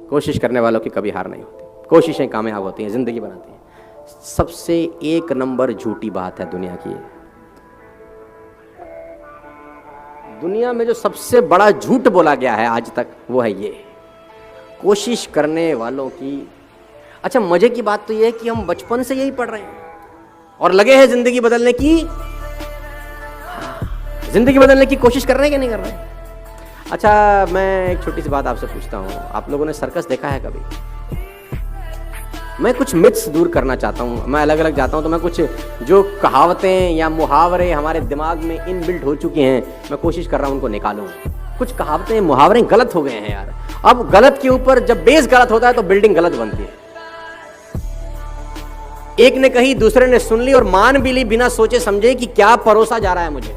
कोशिश करने वालों की कभी हार नहीं होती, कोशिशें कामयाब होती हैं, जिंदगी बनाती हैं। सबसे एक नंबर झूठी बात है दुनिया की, दुनिया में जो सबसे बड़ा झूठ बोला गया है आज तक वो है ये, कोशिश करने वालों की। अच्छा, मजे की बात तो ये है कि हम बचपन से यही पढ़ रहे हैं और लगे हैं जिंदगी बदलने की, जिंदगी बदलने की कोशिश कर रहे हैं कि नहीं कर रहे हैं? अच्छा, मैं एक छोटी सी बात आपसे पूछता हूँ, आप लोगों ने सर्कस देखा है कभी? मैं कुछ मिथ्स दूर करना चाहता हूँ, मैं अलग अलग जाता हूँ तो मैं कुछ जो कहावतें या मुहावरे हमारे दिमाग में इनबिल्ट हो चुकी हैं, मैं कोशिश कर रहा हूँ उनको निकालूं। कुछ कहावतें मुहावरे गलत हो गए हैं यार। अब गलत के ऊपर जब बेस गलत होता है तो बिल्डिंग गलत बनती है। एक ने कही, दूसरे ने सुन ली और मान भी ली बिना सोचे समझे कि क्या परोसा जा रहा है मुझे।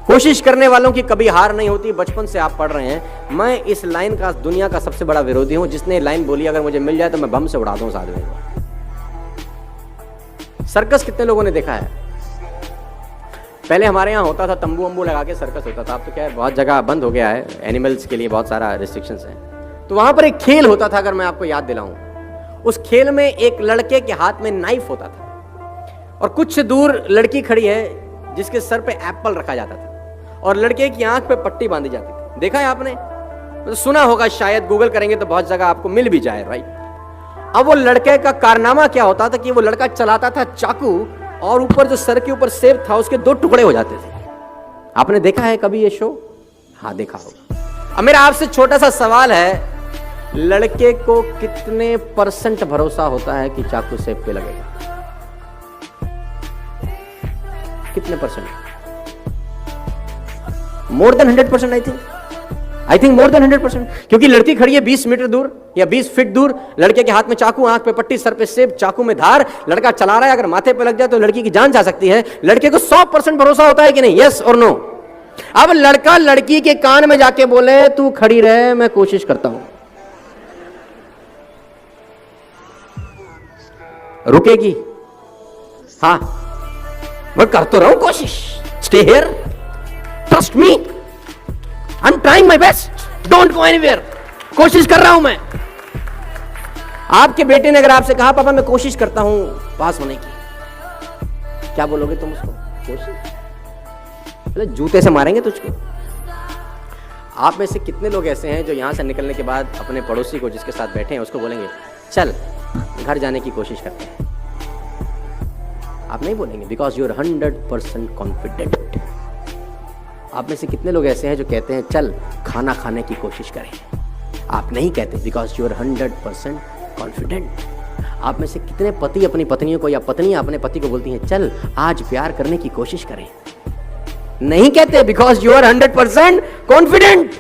कोशिश करने वालों की कभी हार नहीं होती, बचपन से आप पढ़ रहे हैं। मैं इस लाइन का दुनिया का सबसे बड़ा विरोधी हूं, जिसने लाइन बोली अगर मुझे मिल जाए तो मैं बम से उड़ा दूं उस आदमी को। सर्कस कितने लोगों ने देखा है? पहले हमारे यहाँ होता था, तंबू वंबू लगा के सर्कस होता था। अब तो क्या है, बहुत जगह बंद हो गया है, एनिमल्स के लिए बहुत सारा रिस्ट्रिक्शंस है। तो वहां पर एक खेल होता था, अगर मैं आपको याद दिलाऊं, उस खेल में एक लड़के के हाथ में नाइफ होता था और कुछ दूर लड़की खड़ी है जिसके सर पे एप्पल रखा जाता था और लड़के की आंख पे पट्टी बांधी जाती थी। देखा है आपने? तो सुना होगा शायद, गूगल करेंगे तो बहुत जगह आपको मिल भी जाए, राइट? अब वो लड़के का कारनामा क्या होता था कि वो लड़का चलाता था चाकू और ऊपर जो सर के ऊपर सेब था उसके 2 टुकड़े हो जाते थे। आपने देखा है कभी ये शो? हाँ, देखा होगा। अब मेरा आपसे छोटा सा सवाल है, लड़के को कितने % भरोसा होता है कि चाकू सेब पे लगेगा? कितने %? More than 100%। I think more than 100%, क्योंकि लड़की खड़ी है 20 मीटर दूर या 20 फीट दूर, लड़के के हाथ में चाकू, आंख पे पट्टी, सर पे सेब, चाकू में धार, लड़का चला रहा है। अगर माथे पे लग जाए तो लड़की की जान जा सकती है। लड़के को 100% भरोसा होता है कि नहीं? यस और नो? अब लड़का लड़की के कान में जाके बोले, तू खड़ी रहे, मैं कोशिश करता हूं, रुकेगी? हाँ, मैं कर तो रहा हूं कोशिश, stay here, trust me, I am trying my best, don't go anywhere, कोशिश कर रहा हूं मैं। आपके बेटे ने अगर आपसे कहा, पापा मैं कोशिश करता हूं पास होने की, क्या बोलोगे तुम उसको? कोशिश? मतलब जूते से मारेंगे तुझको। आप में से कितने लोग ऐसे हैं जो यहां से निकलने के बाद अपने पड़ोसी को जिसके साथ बैठे हैं उसको बोलेंगे, चल घर जाने की कोशिश करते हैं? आप नहीं बोलेंगे, बिकॉज यू आर 100% कॉन्फिडेंट। आप में से कितने लोग ऐसे हैं जो कहते हैं, चल खाना खाने की कोशिश करें? आप नहीं कहते, बिकॉज यू आर 100% कॉन्फिडेंट। आप में से कितने पति अपनी पत्नियों को या पत्नियां अपने पति को बोलती हैं, चल आज प्यार करने की कोशिश करें? नहीं कहते, बिकॉज यू आर 100% कॉन्फिडेंट।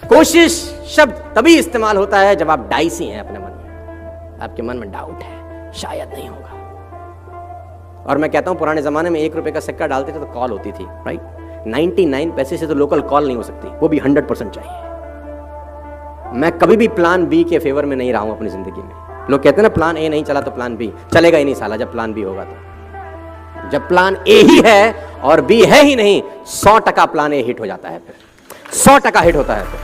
कोशिश शब्द तभी इस्तेमाल होता है जब आप डाइसी हैं अपने मन में, आपके मन में डाउट है, शायद नहीं होगा। और मैं कहता हूं, पुराने जमाने में 1 रुपए का सिक्का डालते थे तो कॉल होती थी, राइट? 99 पैसे से तो लोकल कॉल नहीं हो सकती, वो भी 100% चाहिए। मैं कभी भी प्लान बी के फेवर में नहीं रहा हूं अपनी जिंदगी में। लोग कहते हैं ना, प्लान ए नहीं चला तो प्लान बी चलेगा ही नहीं साला। जब प्लान बी होगा तो, जब प्लान ए ही है और बी है ही नहीं, 100% प्लान ए हिट हो जाता है, फिर 100% हिट होता है फिर,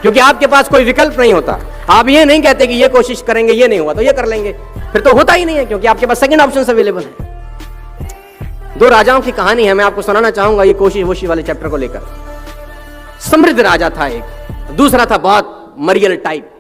क्योंकि आपके पास कोई विकल्प नहीं होता। आप ये नहीं कहते कि ये कोशिश करेंगे, ये नहीं हुआ तो ये कर लेंगे, फिर तो होता ही नहीं है, क्योंकि आपके पास सेकंड ऑप्शन अवेलेबल है। 2 राजाओं की कहानी है, मैं आपको सुनाना चाहूंगा ये कोशिश वोशी वाले चैप्टर को लेकर। समृद्ध राजा था एक, दूसरा था बहुत मरियल टाइप।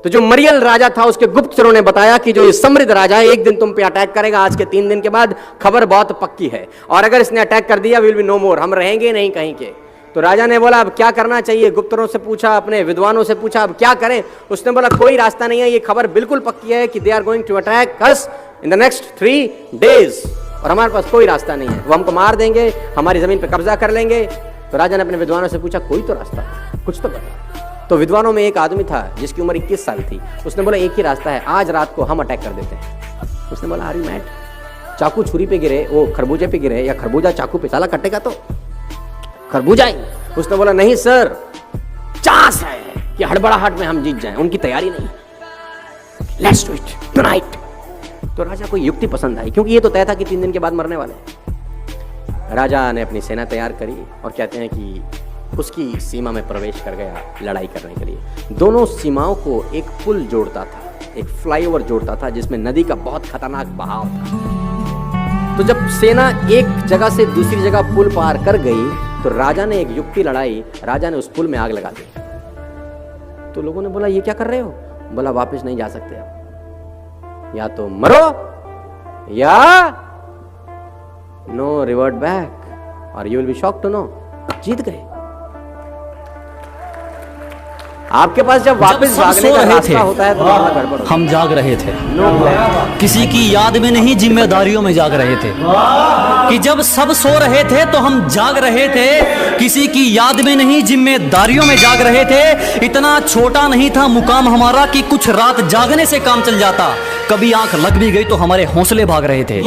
तो जो मरियल राजा था उसके गुप्तचरों ने बताया कि जो ये समृद्ध राजा है एक दिन तुम पे अटैक करेगा, आज के 3 दिन के बाद, खबर बहुत पक्की है, और अगर इसने अटैक कर दिया विल बी नो मोर, हम रहेंगे नहीं कहीं के। तो राजा ने बोला, अब क्या करना चाहिए? गुप्तचरों से पूछा, अपने विद्वानों से पूछा, अब क्या करें? उसने बोला, कोई रास्ता नहीं है, ये खबर बिल्कुल पक्की है कि they are going to attack us in the next 3 days, और हमारे पास कोई रास्ता नहीं है, वो हमको मार देंगे, हमारी जमीन पे कब्जा कर लेंगे। तो राजा ने अपने विद्वानों से पूछा, कोई तो रास्ता है, कुछ तो बता। तो विद्वानों में एक आदमी था जिसकी उम्र 21 साल थी। उसने बोला, एक ही रास्ता है, आज रात को हम अटैक कर देते हैं। उसने बोला, आर यू मैड? चाकू छुरी पे गिरे, वो खरबूजे पे गिरे, या खरबूजा चाकू पे, साला कटेगा तो खरबूजा ही। उसने बोला, नहीं सर, चांस है कि हड़बड़ाहट में हम जीत जाएं, उनकी तैयारी नहीं, लेट्स डू इट टुनाइट। तो राजा को युक्ति पसंद आई, क्योंकि ये तो तय था कि 3 दिन के बाद मरने वाले हैं। राजा ने अपनी सेना तैयार करी और कहते हैं कि उसकी सीमा में प्रवेश कर गया लड़ाई करने के लिए। दोनों सीमाओं को एक पुल जोड़ता था, एक फ्लाईओवर जोड़ता था जिसमें नदी का बहुत खतरनाक बहाव था। तो जब सेना एक जगह से दूसरी जगह पुल पार कर गई तो राजा ने एक युक्ति लड़ाई, राजा ने उस पुल में आग लगा दी। तो लोगों ने बोला ये क्या कर रहे हो? बोला वापस नहीं जा सकते आप, या तो मरो या नो रिवर्ट बैक और you will be shocked to know. जीत गए। आपके पास जब वापस भागने का रास्ता होता है तो गड़बड़ होता है। हम जाग रहे थे, किसी की याद में नहीं जिम्मेदारियों में जाग रहे थे। कि जब सब सो रहे थे तो हम जाग रहे थे, किसी की याद में नहीं जिम्मेदारियों में जाग रहे थे। इतना छोटा नहीं था मुकाम हमारा कि कुछ रात जागने से काम चल जाता। कभी आंख लग भी गई तो हमारे हौसले भाग रहे थे।